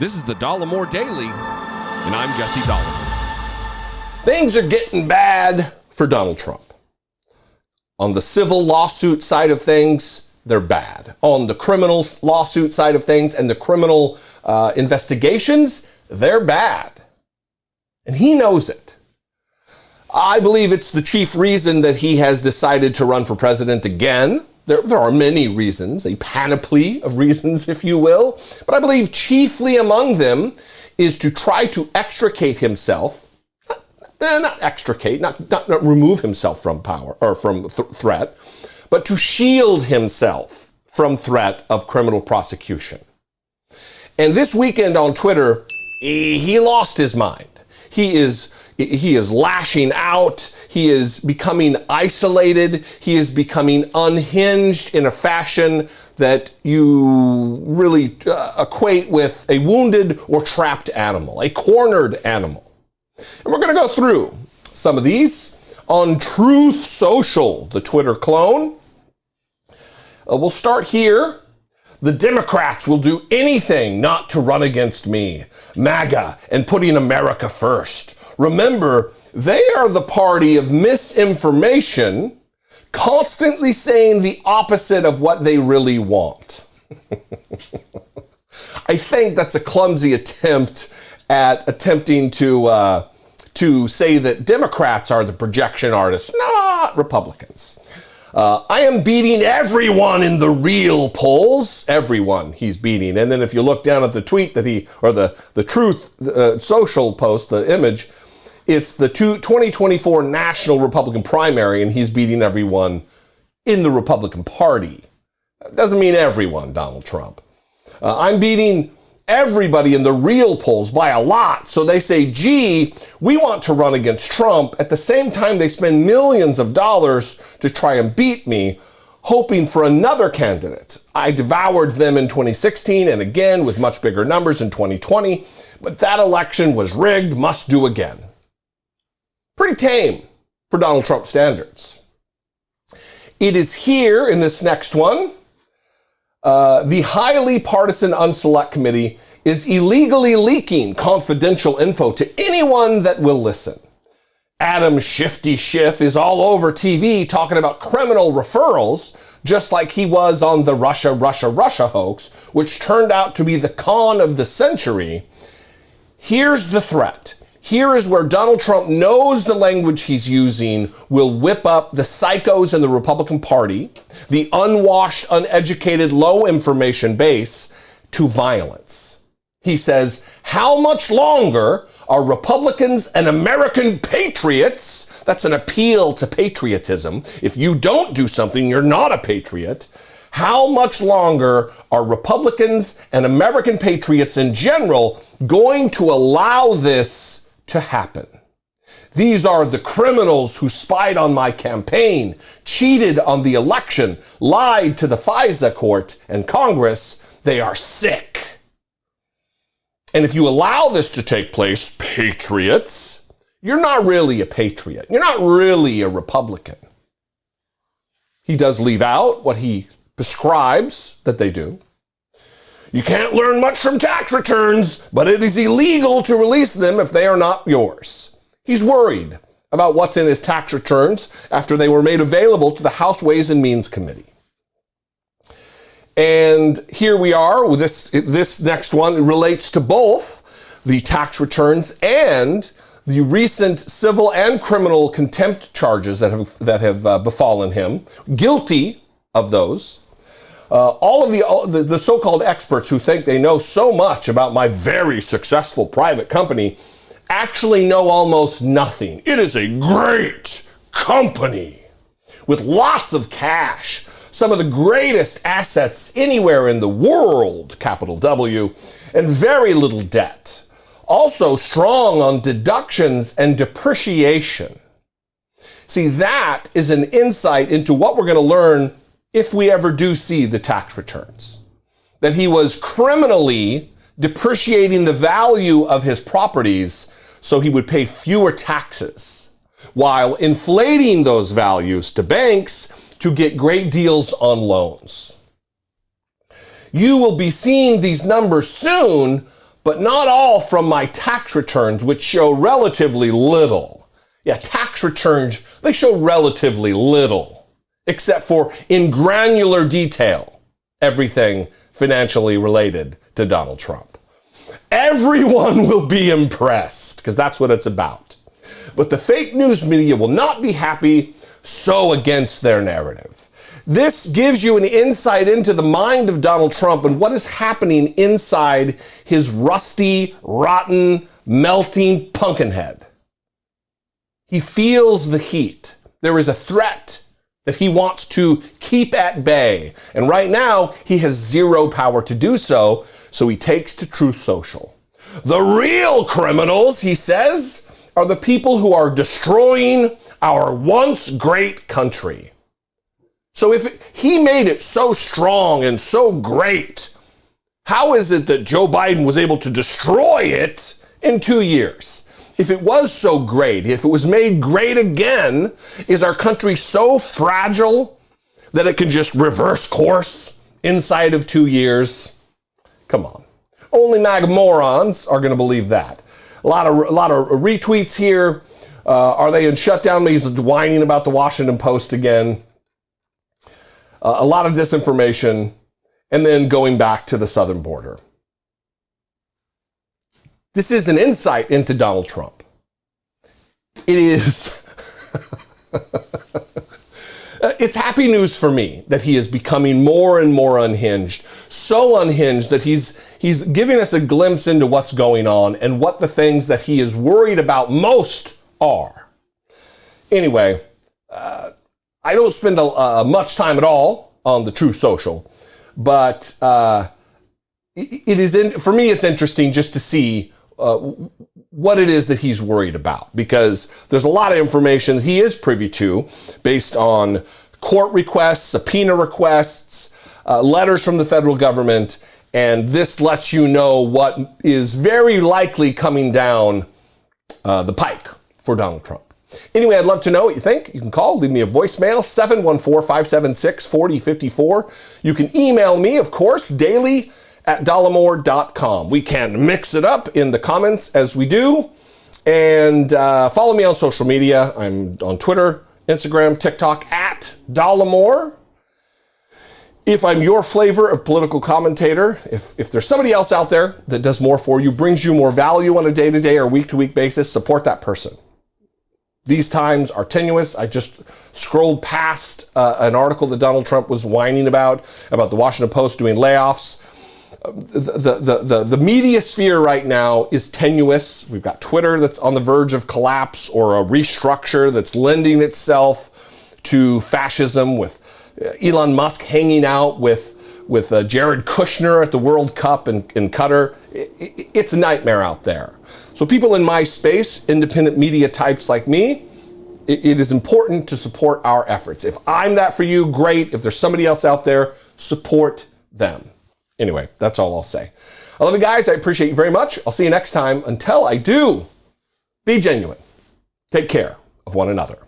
This is the Dollemore Daily, and I'm Jesse Dollemore. Things are getting bad for Donald Trump. On the civil lawsuit side of things, they're bad. On the criminal lawsuit side of things and the criminal investigations, they're bad. And he knows it. I believe it's the chief reason that he has decided to run for president again. There are many reasons, a panoply of reasons, if you will. But I believe chiefly among them is to try to extricate himself, not remove himself from power or from threat, but to shield himself from threat of criminal prosecution. And this weekend on Twitter, he lost his mind. He is lashing out. He is becoming isolated. He is becoming unhinged in a fashion that you really equate with a wounded or trapped animal, a cornered animal. And we're going to go through some of these on Truth Social, the Twitter clone. We'll start here. The Democrats will do anything not to run against me. MAGA and putting America first. Remember, they are the party of misinformation, constantly saying the opposite of what they really want. I think that's a clumsy attempt at attempting to say that Democrats are the projection artists, not Republicans. I am beating everyone in the real polls. Everyone he's beating. And then if you look down at the tweet that the Truth Social post, the image, it's the 2024 National Republican primary, and he's beating everyone in the Republican Party. That doesn't mean everyone, Donald Trump. I'm beating everybody in the real polls by a lot. So they say, gee, we want to run against Trump. At the same time, they spend millions of dollars to try and beat me, hoping for another candidate. I devoured them in 2016 and again with much bigger numbers in 2020. But that election was rigged, must do again. Pretty tame for Donald Trump standards. It is here in this next one. The highly partisan Unselect Committee is illegally leaking confidential info to anyone that will listen. Adam Shifty Schiff is all over TV talking about criminal referrals, just like he was on the Russia hoax, which turned out to be the con of the century. Here's the threat. Here is where Donald Trump knows the language he's using will whip up the psychos in the Republican Party, the unwashed, uneducated, low information base, to violence. He says, how much longer are Republicans and American patriots? That's an appeal to patriotism. If you don't do something, you're not a patriot. How much longer are Republicans and American patriots in general going to allow this to happen? These are the criminals who spied on my campaign, cheated on the election, lied to the FISA court and Congress. They are sick. And if you allow this to take place, patriots, you're not really a patriot. You're not really a Republican. He does leave out what he prescribes that they do. You can't learn much from tax returns, but it is illegal to release them if they are not yours. He's worried about what's in his tax returns after they were made available to the House Ways and Means Committee. And here we are with this next one. It relates to both the tax returns and the recent civil and criminal contempt charges that have befallen him. Guilty of those. All of the so-called experts who think they know so much about my very successful private company actually know almost nothing. It is a great company with lots of cash, some of the greatest assets anywhere in the world, capital W, and very little debt. Also strong on deductions and depreciation. See, that is an insight into what we're going to learn if we ever do see the tax returns. That he was criminally depreciating the value of his properties so he would pay fewer taxes, while inflating those values to banks to get great deals on loans. You will be seeing these numbers soon but not all from my tax returns, which show relatively little. Yeah, tax returns, they show relatively little, except for in granular detail, everything financially related to Donald Trump. Everyone will be impressed, because that's what it's about. But the fake news media will not be happy, so against their narrative. This gives you an insight into the mind of Donald Trump and what is happening inside his rusty, rotten, melting pumpkin head. He feels the heat. There is a threat that he wants to keep at bay. And right now, he has zero power to do so, so he takes to Truth Social. The real criminals, he says, are the people who are destroying our once great country. So if he made it so strong and so great, how is it that Joe Biden was able to destroy it in 2 years? If it was so great, if it was made great again, is our country so fragile that it can just reverse course inside of 2 years? Come on. Only MAGA morons are going to believe that. A lot of retweets here. Are they in shutdown? He's whining about the Washington Post again. A lot of disinformation, and then going back to the southern border. This is an insight into Donald Trump. It is. It's happy news for me that he is becoming more and more unhinged. So unhinged that he's giving us a glimpse into what's going on and what the things that he is worried about most are. Anyway, I don't spend much time at all on the Truth Social, but for me, it's interesting just to see what it is that he's worried about, because there's a lot of information that he is privy to based on court requests, subpoena requests, letters from the federal government, and this lets you know what is very likely coming down the pike for Donald Trump. Anyway, I'd love to know what you think. You can call, leave me a voicemail, 714-576-4054. You can email me, of course, daily@dollemore.com. We can mix it up in the comments as we do. And follow me on social media. I'm on Twitter, Instagram, TikTok, @Dollemore. If I'm your flavor of political commentator, if there's somebody else out there that does more for you, brings you more value on a day-to-day or week-to-week basis, support that person. These times are tenuous. I just scrolled past an article that Donald Trump was whining about the Washington Post doing layoffs. The media sphere right now is tenuous. We've got Twitter that's on the verge of collapse or a restructure that's lending itself to fascism, with Elon Musk hanging out with Jared Kushner at the World Cup in Qatar. It's a nightmare out there. So people in my space, independent media types like me, it is important to support our efforts. If I'm that for you, great. If there's somebody else out there, support them. Anyway, that's all I'll say. I love you guys. I appreciate you very much. I'll see you next time. Until I do, be genuine. Take care of one another.